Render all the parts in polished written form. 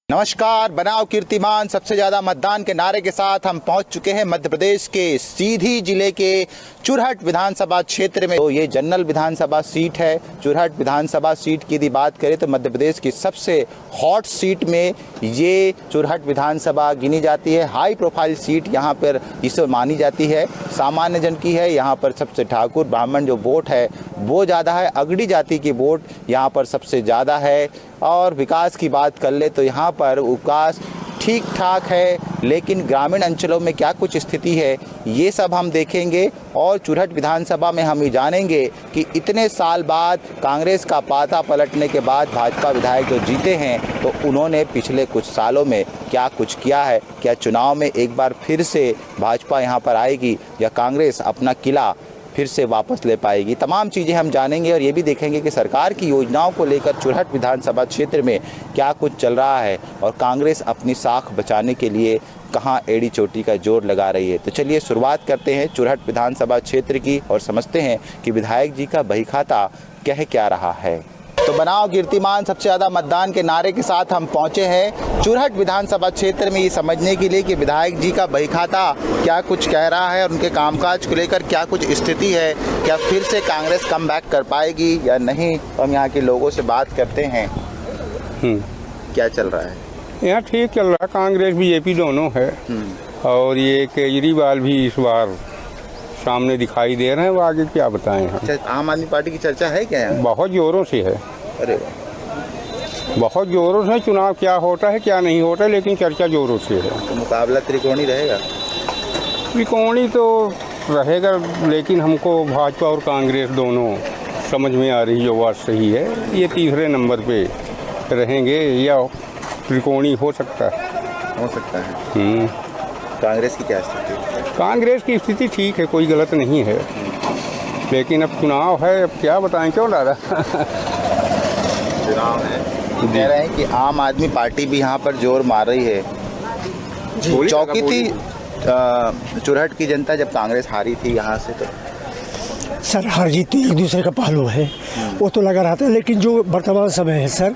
नमस्कार। बनाओ कीर्तिमान, सबसे ज्यादा मतदान के नारे के साथ हम पहुंच चुके हैं मध्य प्रदेश के सीधी जिले के चुरहट विधानसभा क्षेत्र में। तो ये जनरल विधानसभा सीट है। चुरहट विधानसभा सीट की यदि बात करें तो मध्य प्रदेश की सबसे हॉट सीट में ये चुरहट विधानसभा गिनी जाती है। हाई प्रोफाइल सीट यहाँ पर इसे मानी जाती है। सामान्य जन की है। यहाँ पर सबसे ठाकुर ब्राह्मण जो वोट है वो ज़्यादा है। अगड़ी जाति की वोट यहाँ पर सबसे ज़्यादा है। और विकास की बात कर ले तो यहाँ पर विकास ठीक ठाक है, लेकिन ग्रामीण अंचलों में क्या कुछ स्थिति है ये सब हम देखेंगे। और चुरहट विधानसभा में हम ये जानेंगे कि इतने साल बाद कांग्रेस का पाता पलटने के बाद भाजपा विधायक जो जीते हैं तो उन्होंने पिछले कुछ सालों में क्या कुछ किया है। क्या चुनाव में एक बार फिर से भाजपा यहाँ पर आएगी या कांग्रेस अपना किला फिर से वापस ले पाएगी। तमाम चीज़ें हम जानेंगे और ये भी देखेंगे कि सरकार की योजनाओं को लेकर चुरहट विधानसभा क्षेत्र में क्या कुछ चल रहा है और कांग्रेस अपनी साख बचाने के लिए कहां एड़ी चोटी का जोर लगा रही है। तो चलिए शुरुआत करते हैं चुरहट विधानसभा क्षेत्र की और समझते हैं कि विधायक जी का बही खाता कह क्या रहा है। तो बनाओ कीर्तिमान, सबसे ज़्यादा मतदान के नारे के साथ हम पहुंचे हैं चुरहट विधानसभा क्षेत्र में ये समझने के लिए कि विधायक जी का बही खाता क्या कुछ कह रहा है और उनके कामकाज को लेकर क्या कुछ स्थिति है। क्या फिर से कांग्रेस कम बैक कर पाएगी या नहीं। तो हम यहाँ के लोगों से बात करते हैं। क्या चल रहा है यहाँ? ठीक चल रहा है। कांग्रेस बीजेपी दोनों है और ये केजरीवाल भी इस बार सामने दिखाई दे रहे हैं। वो आगे क्या बताएं हम। आम आदमी पार्टी की चर्चा है क्या यहाँ? बहुत जोरों से है। अरे बहुत जोरों से। चुनाव क्या होता है क्या नहीं होता, लेकिन चर्चा जोरों से है। तो मुकाबला त्रिकोणी रहेगा? त्रिकोणी तो रहेगा, लेकिन हमको भाजपा और कांग्रेस दोनों समझ में आ रही जो बात सही है। ये तीसरे नंबर पे रहेंगे या त्रिकोणी हो सकता है। कांग्रेस की क्या स्थिति? कांग्रेस की स्थिति ठीक है, कोई गलत नहीं है, लेकिन अब चुनाव है, अब क्या बताएं। क्यों दादा? चुनाव है, कह रहे हैं कि आम आदमी पार्टी भी यहाँ पर जोर मार रही है। चौकी थी चुरहट की जनता जब कांग्रेस हारी थी यहाँ से। तो सर हार जीत एक दूसरे का पहलू है, वो तो लगा रहता है, लेकिन जो वर्तमान समय है सर,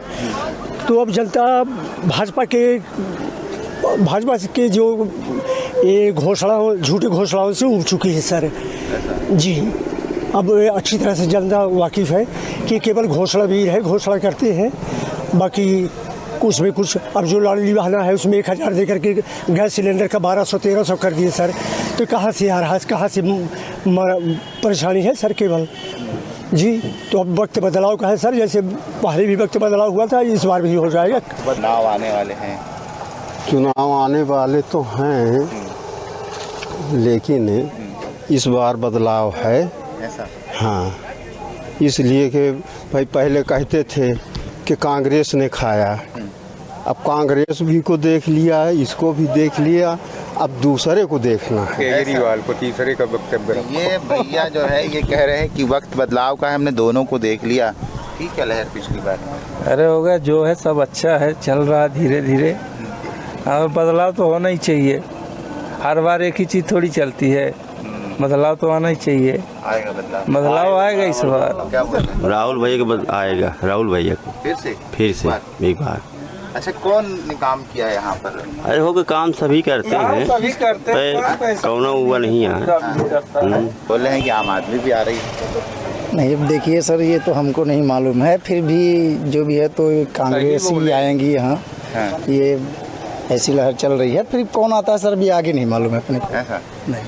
तो अब जनता भाजपा के जो ये झूठे घोषणाओं से उब चुकी है सर जी। अब अच्छी तरह से जनता वाकिफ़ है कि केवल घोषणा करते हैं, बाकी कुछ में कुछ। अब जो लाडली बहना है उसमें 1000 दे करके गैस सिलेंडर का 1200-1300 कर दिए सर। तो कहाँ से आ रहा है, कहाँ से परेशानी है सर केवल जी। तो अब वक्त बदलाव का है सर, जैसे पहले भी वक्त बदलाव हुआ था, इस बार भी हो जाएगा। बदलाव आने वाले हैं। चुनाव आने वाले तो हैं, लेकिन इस बार बदलाव है ऐसा। हाँ, इसलिए कि भाई पहले कहते थे कि कांग्रेस ने खाया, अब कांग्रेस भी को देख लिया है, इसको भी देख लिया, अब दूसरे को देखना है। केजरीवाल को तीसरे का वक्तव्य। ये भैया जो है ये कह रहे हैं कि वक्त बदलाव का है, हमने दोनों को देख लिया। ठीक है लहर पिछली बार? अरे होगा जो है सब अच्छा है, चल रहा धीरे धीरे। और बदलाव तो होना ही चाहिए। हर बार एक ही चीज़ थोड़ी चलती है, बदलाव तो आना ही चाहिए। आएगा बदलाव आएगा इस बार। क्या बोल रहे हैं? राहुल भैया के आएगा, राहुल भैया को फिर से एक बार। अच्छा, कौन ने काम किया है यहाँ पर? अरे होगा काम सभी करते हैं, कौन हुआ नहीं यहाँ। बोल रहे हैं कि आम आदमी भी आ रही है। नहीं, अब देखिए सर, ये तो हमको नहीं मालूम है, फिर भी जो भी है तो कांग्रेस ही आएंगी यहाँ। ये ऐसी लहर चल रही है, फिर कौन आता है सर भी आगे नहीं मालूम है अपने को। नहीं,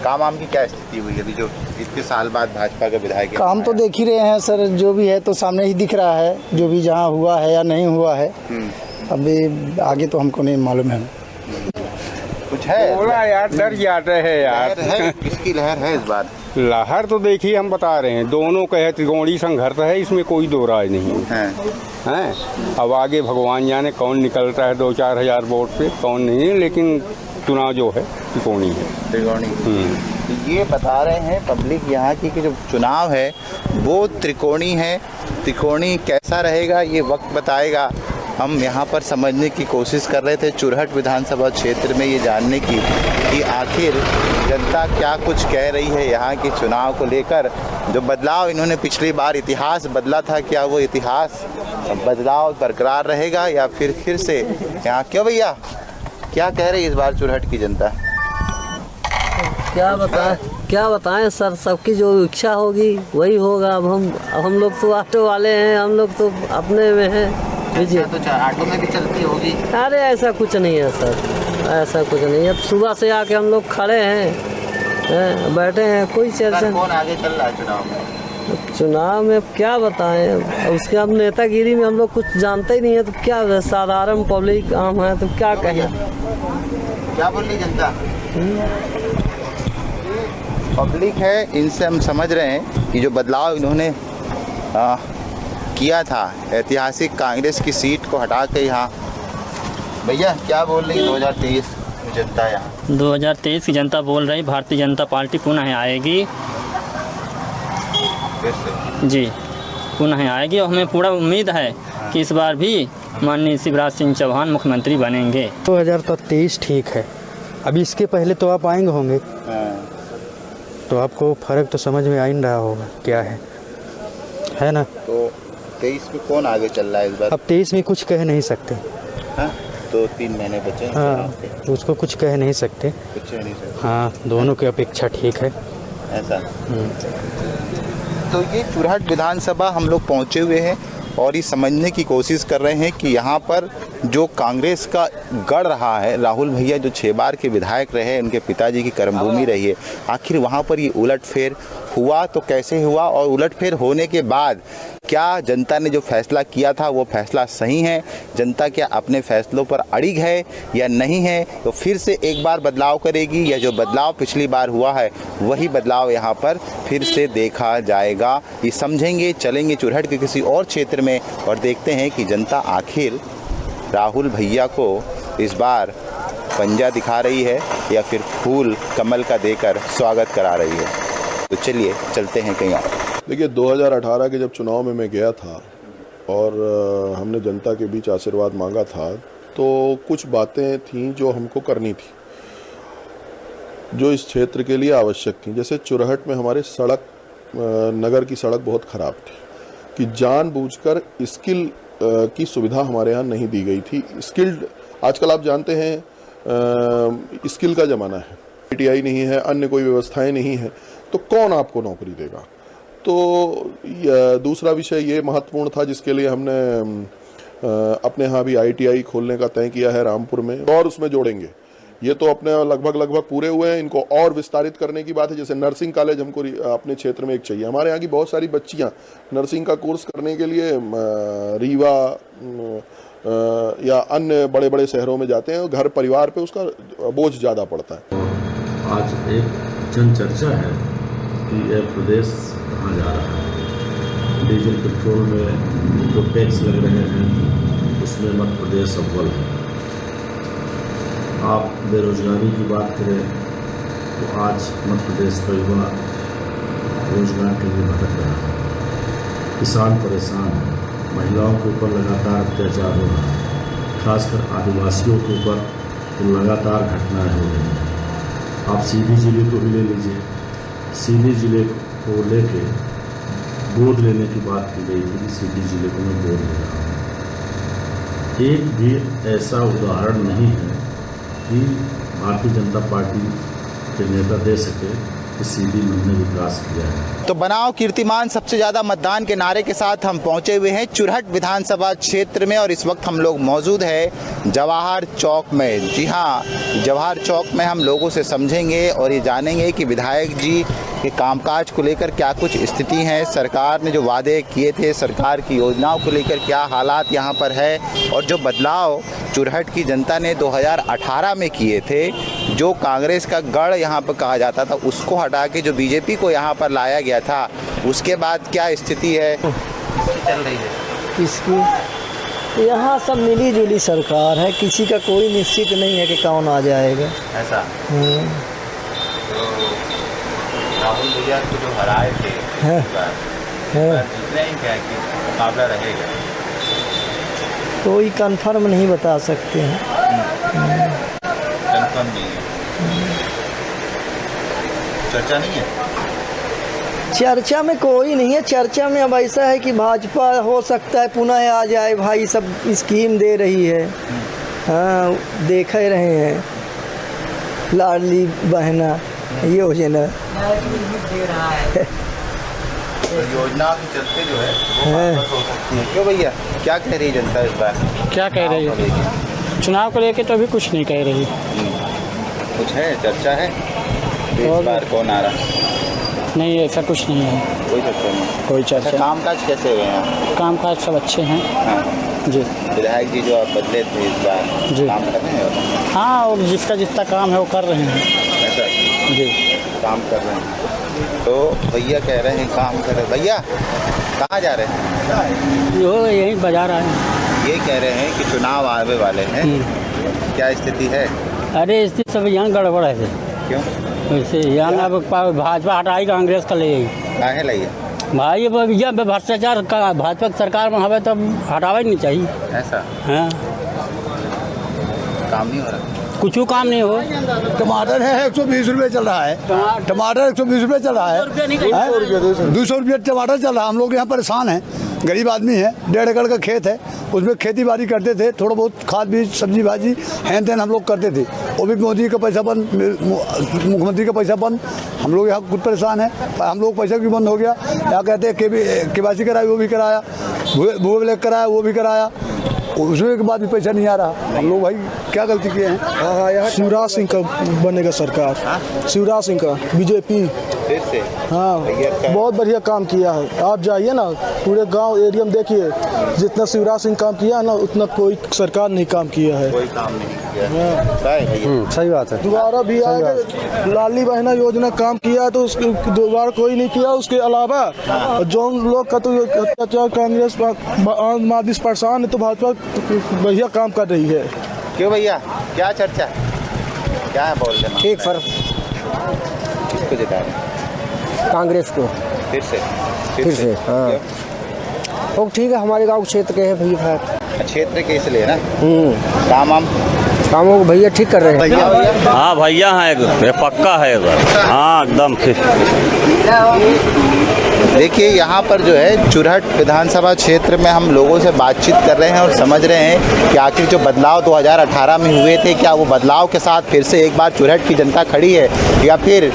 काम आम की क्या स्थिति हुई अभी जो इतने साल बाद भाजपा के विधायक? काम तो देख ही रहे हैं सर, जो भी है तो सामने ही दिख रहा है, जो भी जहाँ हुआ है या नहीं हुआ है। अभी आगे तो हमको नहीं मालूम है। कुछ है बोला यार, डर जाते हैं यार। है किसकी लहर है इस बार? लहर तो देखिए हम बता रहे हैं, दोनों का है, त्रिकोणी संघर्ष है, इसमें कोई दो राय नहीं है। अब आगे भगवान जाने कौन निकलता है 2-4 हज़ार वोट पे, कौन नहीं, लेकिन चुनाव जो है त्रिकोणी है। त्रिकोणी ये बता रहे हैं पब्लिक यहाँ की कि जो चुनाव है वो त्रिकोणी है। त्रिकोणी कैसा रहेगा ये वक्त बताएगा। हम यहाँ पर समझने की कोशिश कर रहे थे चुरहट विधानसभा क्षेत्र में, ये जानने की कि आखिर जनता क्या कुछ कह रही है यहाँ के चुनाव को लेकर। जो बदलाव इन्होंने पिछली बार इतिहास बदला था, क्या वो इतिहास बदलाव बरकरार रहेगा या फिर से यहाँ, क्यों भैया क्या कह रही है इस बार चुरहट की जनता? क्या बताएं सर, सबकी जो इच्छा होगी वही होगा। अब हम लोग तो ऑटो वाले हैं, हम लोग तो अपने में हैं। तो ऑटो में भी चलती होगी? अरे ऐसा कुछ नहीं है सर, ऐसा कुछ नहीं है। अब सुबह से आके हम लोग खड़े हैं, बैठे हैं, कोई चर्चा। कौन आगे चल रहा है चुनाव में? चुनाव में क्या बताएं, उसके अब नेतागिरी में हम लोग कुछ जानते ही नहीं है, तो क्या साधारण पब्लिक आम है तो क्या कहें। क्या बोल रही जनता? पब्लिक है, इनसे हम समझ रहे हैं कि जो बदलाव इन्होंने किया था ऐतिहासिक कांग्रेस की सीट को हटा के यहाँ, भैया क्या बोल रही 2023 जनता? यहाँ 2023 की जनता बोल रही भारतीय जनता पार्टी पुनः आएगी। फिर से जी पुनः आएगी और हमें पूरा उम्मीद है कि इस बार भी माननीय शिवराज सिंह चौहान मुख्यमंत्री बनेंगे। 2023 ठीक है, अभी इसके पहले तो आप आएंगे होंगे तो आपको फ़र्क तो समझ में आ ही रहा होगा क्या है ना। तो 23 में कौन आगे चल रहा है इस बार? अब 23 में कुछ कह नहीं सकते। हाँ, तो 3 महीने बचे हैं। हाँ, तो उसको कुछ कह नहीं सकते। कुछ नहीं सकते। हाँ, दोनों की अपेक्षा ठीक है ऐसा। तो ये चुरहट विधानसभा हम लोग पहुँचे हुए हैं और ये समझने की कोशिश कर रहे हैं कि यहाँ पर जो कांग्रेस का गढ़ रहा है, राहुल भैया जो 6 बार के विधायक रहे, उनके पिताजी की कर्मभूमि रही है, आखिर वहाँ पर ये उलटफेर हुआ तो कैसे हुआ, और उलटफेर होने के बाद क्या जनता ने जो फैसला किया था वो फैसला सही है? जनता क्या अपने फैसलों पर अड़िग है या नहीं है? तो फिर से एक बार बदलाव करेगी या जो बदलाव पिछली बार हुआ है वही बदलाव यहाँ पर फिर से देखा जाएगा? ये समझेंगे, चलेंगे चुरहट के किसी और क्षेत्र में और देखते हैं कि जनता आखिर राहुल भैया को इस बार पंजा दिखा रही है या फिर फूल कमल का देकर स्वागत करा रही है। तो चलिए चलते हैं कहीं और। देखिए 2018 के जब चुनाव में मैं गया था और हमने जनता के बीच आशीर्वाद मांगा था, तो कुछ बातें थीं जो हमको करनी थी, जो इस क्षेत्र के लिए आवश्यक थी। जैसे चुरहट में हमारे सड़क, नगर की सड़क बहुत ख़राब थी कि जानबूझकर स्किल की सुविधा हमारे यहाँ नहीं दी गई थी। स्किल्ड, आजकल आप जानते हैं स्किल का ज़माना है, ITI नहीं है, अन्य कोई व्यवस्थाएं नहीं है, तो कौन आपको नौकरी देगा? तो दूसरा विषय ये महत्वपूर्ण था जिसके लिए हमने अपने यहाँ भी ITI खोलने का तय किया है रामपुर में, और उसमें जोड़ेंगे। ये तो अपने लगभग पूरे हुए हैं, इनको और विस्तारित करने की बात है। जैसे नर्सिंग कॉलेज हमको अपने क्षेत्र में एक चाहिए। हमारे यहाँ की बहुत सारी बच्चियाँ नर्सिंग का कोर्स करने के लिए रीवा या अन्य बड़े बड़े शहरों में जाते हैं और घर परिवार पे उसका बोझ ज़्यादा पड़ता है। आज एक जन चर्चा है कि यह प्रदेश कहाँ जा रहा है। डीजल पेट्रोल में जो टैक्स लग रहे हैं उसमें मध्य प्रदेश अव्वल है। आप बेरोजगारी की बात करें तो आज मध्य प्रदेश का युवा रोजगार के लिए भटक रहा है। किसान परेशान है, महिलाओं के ऊपर लगातार अत्याचार हो रहा है, खासकर आदिवासियों के ऊपर तो लगातार घटनाएं हो रही हैं। आप सीधी जिले को भी ले लीजिए, सीधी जिले को लेके गोद लेने की बात की गई थी कि सीधी जिले को मैं गोद ले रहा हूँ। एक भी ऐसा उदाहरण नहीं है कि भारतीय जनता पार्टी के नेता दे सके कि सीधी हमने विकास किया है। तो बनाओ कीर्तिमान सबसे ज़्यादा मतदान के नारे के साथ हम पहुंचे हुए हैं चुरहट विधानसभा क्षेत्र में और इस वक्त हम लोग मौजूद है जवाहर चौक में। जी हाँ, जवाहर चौक में हम लोगों से समझेंगे और ये जानेंगे कि विधायक जी के कामकाज को लेकर क्या कुछ स्थिति है, सरकार ने जो वादे किए थे, सरकार की योजनाओं को लेकर क्या हालात यहाँ पर है, और जो बदलाव चुरहट की जनता ने 2018 में किए थे, जो कांग्रेस का गढ़ यहाँ पर कहा जाता था, उसको हटा के जो बीजेपी को यहाँ पर लाया गया था, उसके बाद क्या स्थिति है चल रही है इसकी? यहाँ सब मिली जुली सरकार है, किसी का कोई निश्चित नहीं है कि कौन आ जाएगा। ऐसा राहुल भैया को जो हराए थे मुकाबला रहेगा? कोई कंफर्म नहीं बता सकते हैं। कंफर्म नहीं है, चर्चा नहीं है। चर्चा में कोई नहीं है। चर्चा में अब ऐसा है कि भाजपा हो सकता है पुनः आ जाए, भाई सब स्कीम दे रही है। हाँ, देख ही रहे हैं, लाडली बहना योजना योजना के चलते जो है वो वापस हो सकती है। क्यों भैया, क्या कह रही है जनता इस बार? क्या कह रही है? चुनाव को लेके तो अभी कुछ नहीं कह रही। कुछ है, चर्चा है इस बार कौन आ रहा? नहीं, ऐसा कुछ नहीं है, कोई चर्चा नहीं। कोई चर्चा। काम काज कैसे हुए हैं? काम काज सब अच्छे हैं। हाँ जी। विधायक जी जो आप बदले थे इस बार जी काम कर रहे हैं? हाँ, और जिसका जितना काम है वो कर रहे हैं। ऐसा जी, काम कर रहे हैं। तो भैया कह रहे हैं काम कर रहे हैं। भैया कहाँ जा रहे हैं? वो यहीं बाजार आए हैं। ये कह रहे हैं कि चुनाव आने वाले हैं, क्या स्थिति है? अरे स्थिति सब यहाँ गड़बड़ है। क्यों? वैसे यहाँ अब भाजपा हटाई, कांग्रेस का ले काहे लगे भाई। अब यह भ्रष्टाचार का भाजपा की सरकार में हमें तब हटावा ही नहीं चाहिए। ऐसा हाँ, काम नहीं हो रहा, कुछ काम नहीं हो। टमाटर है 120 रुपये चल रहा है। टमाटर 120 रुपये चल रहा है। 200 रुपये टमाटर चल रहा है। हम लोग यहाँ परेशान हैं, गरीब आदमी है। 1.5 एकड़ का खेत है, उसमें खेती बाड़ी करते थे, थोड़ा बहुत खाद बीज सब्जी भाजी हैन तैन हम लोग करते थे। वो भी मोदी का पैसा बंद, मुख्यमंत्री का पैसा बंद। हम लोग यहाँ खुद परेशान हैं। हम लोग पैसा क्यों बंद हो गया? यहाँ कहते हैं KYC कराई, वो भी कराया, भूए ब्लैक कराया, वो भी कराया, उसमें के बाद भी पैसा नहीं आ रहा। हम लोग भाई क्या गलती किए हैं? हाँ, यहाँ शिवराज सिंह का बनेगा सरकार। शिवराज सिंह का बीजेपी फिर से। हाँ, बहुत बढ़िया काम किया है। आप जाइए ना, पूरे गांव एरिया में देखिए, जितना शिवराज सिंह काम किया है ना, उतना कोई सरकार नहीं काम किया है। कोई काम नहीं किया। सही बात है। दोबारा भी आएगा। लाडली बहना योजना काम किया तो उसके दोबारा कोई नहीं किया। उसके अलावा जो लोग का तो अत्याचार कांग्रेस आम आदमी परेशान है, तो भाजपा बढ़िया काम कर रही है। क्यों भैया, क्या चर्चा, क्या है बोल देना? ठीक सर, किसको जिता रहे? कांग्रेस को फिर से। हाँ, वो ठीक है। हमारे गांव क्षेत्र के है भैया। क्षेत्र के इसलिए ना कामों को भैया ठीक कर रहे हैं। हाँ भैया है, ये पक्का है। हाँ एकदम। देखिए यहाँ पर जो है चुरहट विधानसभा क्षेत्र में हम लोगों से बातचीत कर रहे हैं और समझ रहे हैं कि आखिर जो बदलाव 2018 में हुए थे, क्या वो बदलाव के साथ फिर से एक बार चुरहट की जनता खड़ी है या फिर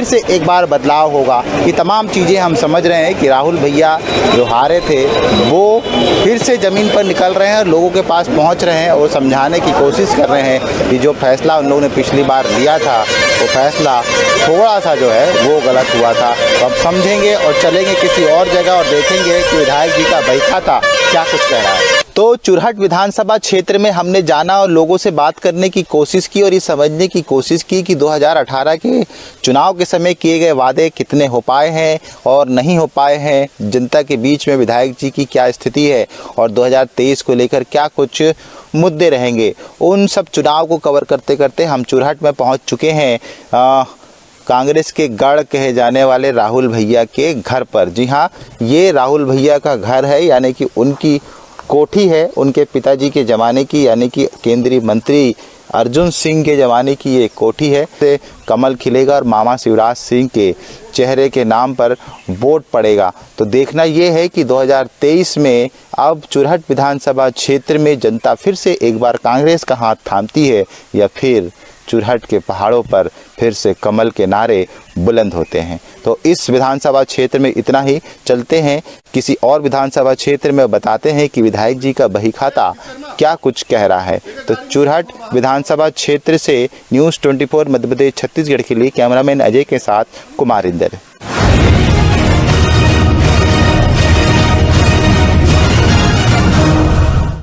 से एक बार बदलाव होगा। ये तमाम चीज़ें हम समझ रहे हैं कि राहुल भैया जो हारे थे वो फिर से ज़मीन पर निकल रहे हैं और लोगों के पास पहुँच रहे हैं और समझाने की कोशिश कर रहे हैं कि जो फैसला उन लोगों ने पिछली बार लिया था वो फैसला थोड़ा सा जो है वो गलत हुआ था। तो अब समझेंगे और चलेंगे किसी और जगह और देखेंगे कि विधायक जी का बहीखाता क्या कुछ कह रहा है। तो चुरहट विधानसभा क्षेत्र में हमने जाना और लोगों से बात करने की कोशिश की और ये समझने की कोशिश की कि 2018 के चुनाव के समय किए गए वादे कितने हो पाए हैं और नहीं हो पाए हैं। जनता के बीच में विधायक जी की क्या स्थिति है और 2023 को लेकर क्या कुछ मुद्दे रहेंगे। उन सब चुनाव को कवर करते करते हम चुरहट में पहुँच चुके हैं कांग्रेस के गढ़ कहे जाने वाले राहुल भैया के घर पर। जी हाँ, ये राहुल भैया का घर है, यानी कि उनकी कोठी है, उनके पिताजी के ज़माने की, यानी कि केंद्रीय मंत्री अर्जुन सिंह के ज़माने की ये कोठी है। से कमल खिलेगा और मामा शिवराज सिंह के चेहरे के नाम पर वोट पड़ेगा। तो देखना ये है कि 2023 में अब चुरहट विधानसभा क्षेत्र में जनता फिर से एक बार कांग्रेस का हाथ थामती है या फिर चुरहट के पहाड़ों पर फिर से कमल के नारे बुलंद होते हैं। तो इस विधानसभा क्षेत्र में इतना ही। चलते हैं किसी और विधानसभा क्षेत्र में, बताते हैं कि विधायक जी का बहीखाता क्या कुछ कह रहा है। तो चुरहट विधानसभा क्षेत्र से न्यूज़ 24 मध्य प्रदेश छत्तीसगढ़ के लिए कैमरामैन अजय के साथ कुमार इंदर।